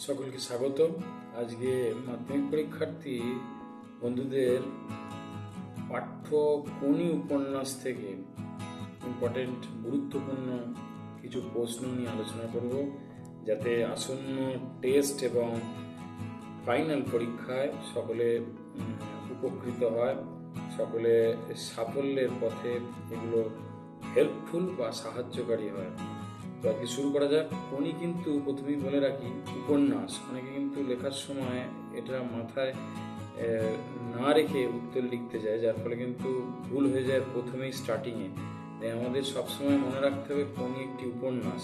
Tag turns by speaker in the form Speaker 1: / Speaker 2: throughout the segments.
Speaker 1: সকলকে স্বাগত। আজকে মাধ্যমিক পরীক্ষার্থী বন্ধুদের পাঠ্য কোনি উপন্যাস থেকে ইম্পর্টেন্ট গুরুত্বপূর্ণ কিছু প্রশ্ন নিয়ে আলোচনা করব, যাতে আসন্ন টেস্ট এবং ফাইনাল পরীক্ষায় সকলে উপকৃত হয়, সকলে সাফল্যের পথে এগুলো হেল্পফুল বা সাহায্যকারী হয়। তো আজকে শুরু করা যাক। উনি কিন্তু প্রথমেই বলে রাখি, উপন্যাস অনেকে কিন্তু লেখার সময় এটা মাথায় না রেখে উত্তর লিখতে যায়, যার ফলে কিন্তু ভুল হয়ে যায় প্রথমেই স্টার্টিংয়ে। তাই আমাদের সবসময় মনে রাখতে হবে কোন একটি উপন্যাস।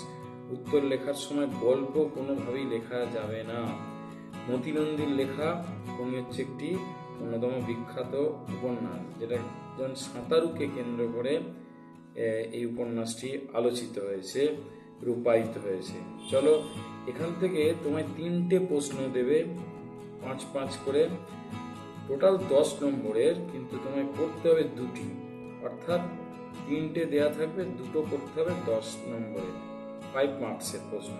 Speaker 1: উত্তর লেখার সময় গল্প কোনোভাবেই লেখা যাবে না। মতিনন্দীর লেখা কোন হচ্ছে একটি অন্যতম বিখ্যাত উপন্যাস, যেটা একজন সাঁতারুকে কেন্দ্র করে এই উপন্যাসটি আলোচিত হয়েছে, রূপায়িত হয়েছে। চলো, এখান থেকে তোমায় 3টে প্রশ্ন দেবে, 5-5 করে, টোটাল 10 নম্বরের, কিন্তু তোমায় করতে হবে 2টি, অর্থাৎ 3টে দেয়া থাকবে, 2টো করতে হবে 10 নম্বরের, 5 মার্কসের প্রশ্ন।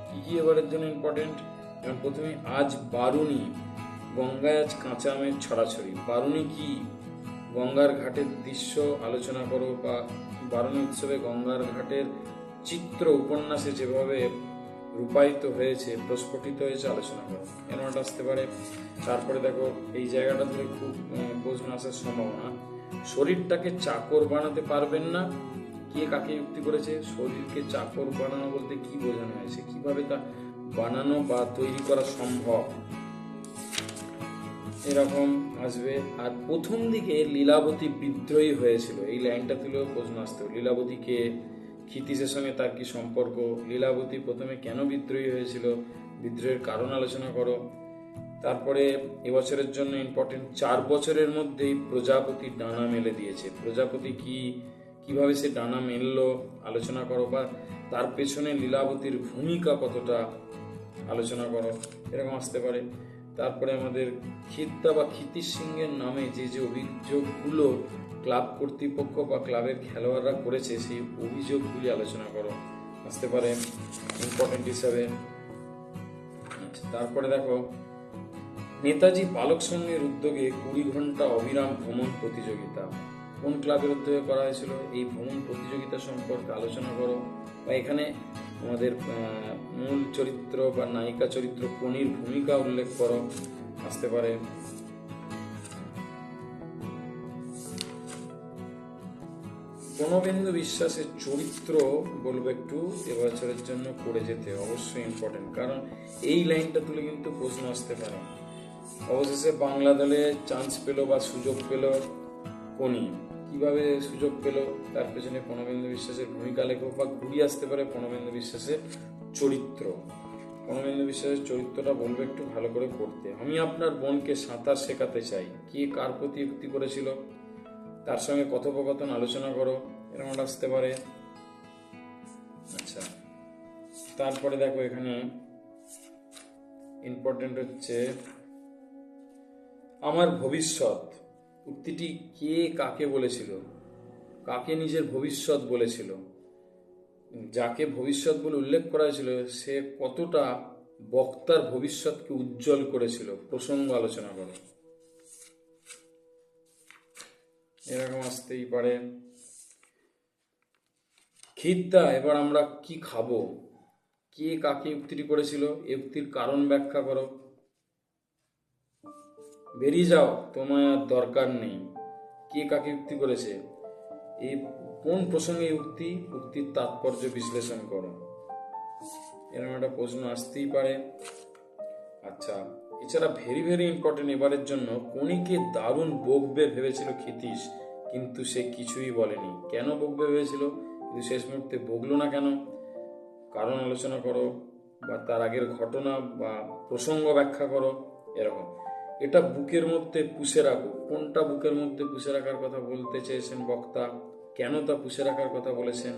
Speaker 1: কি কি এবারের জন্য ইম্পর্টেন্ট? যেমন প্রথমে, আজ বারুণী, গঙ্গায় আজ কাঁচা আমের ছড়াছড়ি। বারুণী কি? গঙ্গার ঘাটের দৃশ্য আলোচনা করো, বা বারুণী উৎসবে গঙ্গার ঘাটের চিত্র উপন্যাসে যেভাবে রূপায়িত হয়েছে, প্রস্ফুটিত হয়েছে, আলোচনা করো। এরকম আসতে পারে। তারপরে দেখো, এই জায়গাটা ধরে খুব প্রশ্ন আসার সম্ভাবনা। শরীরটাকে চাকর বানাতে পারবেন না। কে কাকে যুক্তি করেছে? শরীরকে চাকর বানানো বলতে কি বোঝানো হয়েছে, কিভাবে তা বানানো বা তৈরি করা সম্ভব, এরকম আসবে। আর প্রথম দিকে লীলাবতী বিদ্রোহী হয়েছিল, এই লাইনটা তুলেও প্রশ্ন আসতে হবে। লীলাবতী কে? ক্ষিতীশের সঙ্গে তার কি সম্পর্ক? লীলাবতী প্রথমে কেন বিদ্রোহী হয়েছিল? বিদ্রোহের কারণ আলোচনা করো। তারপরে এবছরের জন্য ইম্পর্টেন্ট, 4 বছরের মধ্যেই প্রজাপতি ডানা মেলে দিয়েছে। প্রজাপতি কি, কিভাবে সে ডানা মেললো আলোচনা করো, বা তার পেছনে লীলাবতীর ভূমিকা কতটা আলোচনা করো, এরকম আসতে পারে। তারপরে আমাদের খিদ্দা বা ক্ষিতিশ সিংহের নামে যে যে অভিযোগগুলো ক্লাব কর্তৃপক্ষ বা ক্লাবের খেলোয়াড়রা করেছে, সেই অভিযোগগুলি আলোচনা করো, আসতে পারে ইম্পর্টেন্ট হিসাবে। তারপরে দেখো, নেতাজি বালক সংঘের উদ্যোগে 20 ঘন্টা অবিরাম ভ্রমণ প্রতিযোগিতা কোন ক্লাবের উদ্যোগে করা হয়েছিল? এই ভ্রমণ প্রতিযোগিতা সম্পর্কে আলোচনা করো, বা এখানে আমাদের মূল চরিত্র বা নায়িকা চরিত্র কোনির ভূমিকা উল্লেখ করো, আসতে পারে। বনবেন্দু বিশ্বাসের চরিত্র বলবো একটু এবছরের জন্য করে যেতে, অবশ্যই ইম্পর্টেন্ট, কারণ এই লাইনটা তুলে কিন্তু প্রশ্ন আসতে পারে। অবশেষে বাংলা দলে চান্স পেল বা সুযোগ পেল কোনি, কিভাবে সুযোগ পেল, তার পেছনে প্রণবেন্দু বিশ্বাসের ভূমিকা লেখো, বা ঘুরিয়ে আসতে পারে প্রণবেন্দু বিশ্বাসের চরিত্র। প্রণবেন্দু বিশ্বাসের চরিত্রটা বলবো একটু ভালো করে পড়তে। আমি আপনার বোনকে সাঁতার শেখাতে চাই, কে কার প্রতি যুক্তি করেছিল, তার সঙ্গে কথোপকথন আলোচনা করো, এরকম আসতে পারে। আচ্ছা, তারপরে দেখো, এখানে ইম্পর্টেন্ট হচ্ছে আমার ভবিষ্যৎ উক্তিটি কে কাকে বলেছিল, কাকে নিজের ভবিষ্যৎ বলেছিল, যাকে ভবিষ্যৎ বলে উল্লেখ করা হয়েছিল সে কতটা বক্তার ভবিষ্যৎকে উজ্জ্বল করেছিল, প্রসঙ্গ আলোচনা করো, এরকম আসতেই পারে। খিদ্দা, এবার আমরা কি খাবো, কে কাকে উক্তিটি করেছিল, এই উক্তির কারণ ব্যাখ্যা করো। বেরিয়ে যাও, তোমায় আর দরকার নেই, কে কাকে উক্তি করেছে, এই কোন প্রসঙ্গে উক্তির তাৎপর্য বিশ্লেষণ করো, এরকম একটা প্রশ্ন আসতেই পারে। আচ্ছা, এছাড়া ভেরি ভেরি ইম্পর্টেন্ট এবারের জন্য, কোনিকে দারুণ বকবে ভেবেছিল ক্ষিতীশ, কিন্তু সে কিছুই বলেনি। কেন বকবে ভেবেছিল, কিন্তু শেষ মুহূর্তে বকলো না কেন, কারণ আলোচনা করো, বা তার আগের ঘটনা বা প্রসঙ্গ ব্যাখ্যা করো, এরকম। এটা বুকের মধ্যে পুষে রাখো, কোনটা বুকের মধ্যে পুষে রাখার কথা বলতে চেয়েছেন বক্তা, কেন তা পুষে রাখার কথা বলেছেন।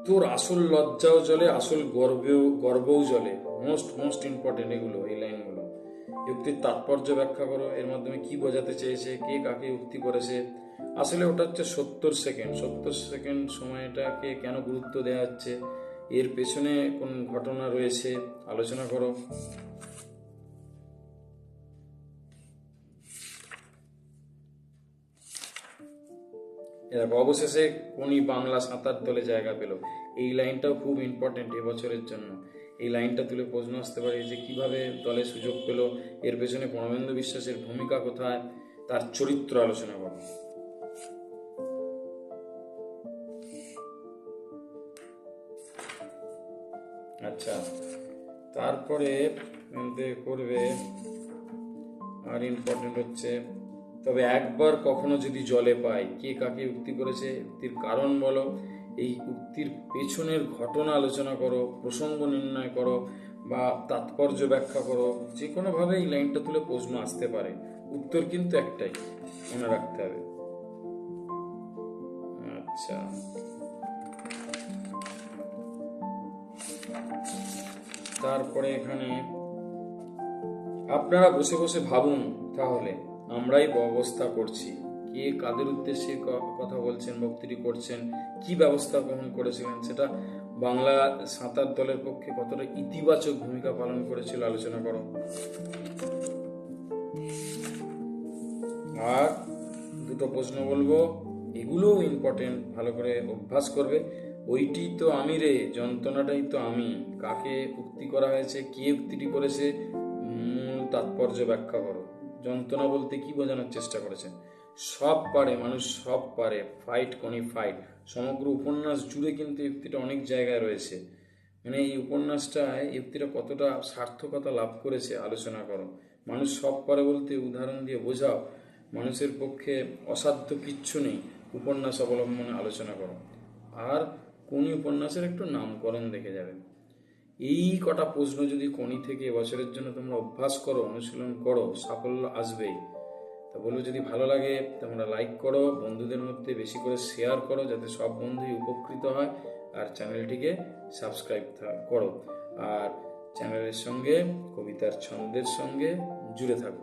Speaker 1: তোর আসল লজ্জাও জলে, আসল গর্বও জলে, মোস্ট ইম্পর্টেন্ট এগুলো, এই লাইনগুলো। যুক্তির তাৎপর্য ব্যাখ্যা করো, এর মাধ্যমে কি বোঝাতে চেয়েছে, কে কাকে যুক্তি করেছে। আসলে ওটা হচ্ছে 70 সেকেন্ড সময়টাকে কেন গুরুত্ব দেওয়া হচ্ছে, এর পেছনে কোন ঘটনা রয়েছে আলোচনা করো। অবশেষে কোনি বাংলা সাঁতার দলে জায়গা পেল, এই লাইনটাও খুব ইম্পর্টেন্ট এবছরের জন্য। এই লাইনটা তুলে প্রশ্ন আসতে পারে যে কিভাবে দলে সুযোগ পেল, এর পেছনে প্রণবেন্দু বিশ্বাসের ভূমিকা কোথায়, তার চরিত্র আলোচনা করো। আচ্ছা, তারপরে করবে আর ইম্পর্টেন্ট হচ্ছে, তবে একবার কখনো যদি জলে পায়, কে কাকে উক্তি করেছে, উক্তির কারণ বলো, এই উক্তির পেছনের ঘটনা আলোচনা করো, প্রসঙ্গ নির্ণয় করো বা তাৎপর্য ব্যাখ্যা করো। যে কোনোভাবে এই লাইনটা তুলে প্রশ্ন আসতে পারে, উত্তর কিন্তু একটাই, মনে রাখতে হবে। আচ্ছা, তারপরে এখানে আপনারা বসে বসে ভাবুন, তাহলে আমরাই ব্যবস্থা করছি, কে কাদের উদ্দেশ্যে কথা বলছেন, বক্তৃতা করছেন, কি ব্যবস্থা গ্রহণ করেছিলেন, সেটা বাংলা সাঁতার দলের পক্ষে কতটা ইতিবাচক ভূমিকা পালন করেছিল আলোচনা করো। আর দুটো প্রশ্ন বলবো, এগুলোও ইম্পর্টেন্ট, ভালো করে অভ্যাস করবে। ওইটি তো আমি রে, যন্ত্রণাটাই তো আমি, কাকে উক্তি করা হয়েছে, কে উক্তিটি করেছে, মূল তাৎপর্য ব্যাখ্যা করো। যন্ত্রণা বলতে কি বোঝানোর চেষ্টা করেছেন, সব পারে মানুষ, সব পারে, ফাইট কোনি ফাইট। সমগ্র উপন্যাস জুড়ে কিন্তু উক্তিটা অনেক জায়গায় রয়েছে, মানে এই উপন্যাসটায় উক্তিটা কতটা সার্থকতা লাভ করেছে আলোচনা করো। মানুষ সব পারে বলতে উদাহরণ দিয়ে বোঝাও, মানুষের পক্ষে অসাধ্য কিচ্ছু নেই, উপন্যাস অবলম্বনে আলোচনা করো। আর কোন উপন্যাসের একটু নামকরণ দেখে যাবে। এই কটা প্রশ্ন যদি কোনি থেকে এবছরের জন্য তোমরা অভ্যাস করো, অনুশীলন করো, সাফল্য আসবেই। তা বলবো, যদি ভালো লাগে তোমরা লাইক করো, বন্ধুদের মধ্যে বেশি করে শেয়ার করো, যাতে সব বন্ধুই উপকৃত হয়, আর চ্যানেলটিকে সাবস্ক্রাইব করো, আর চ্যানেলের সঙ্গে কবিতার ছন্দের সঙ্গে জুড়ে থাকো।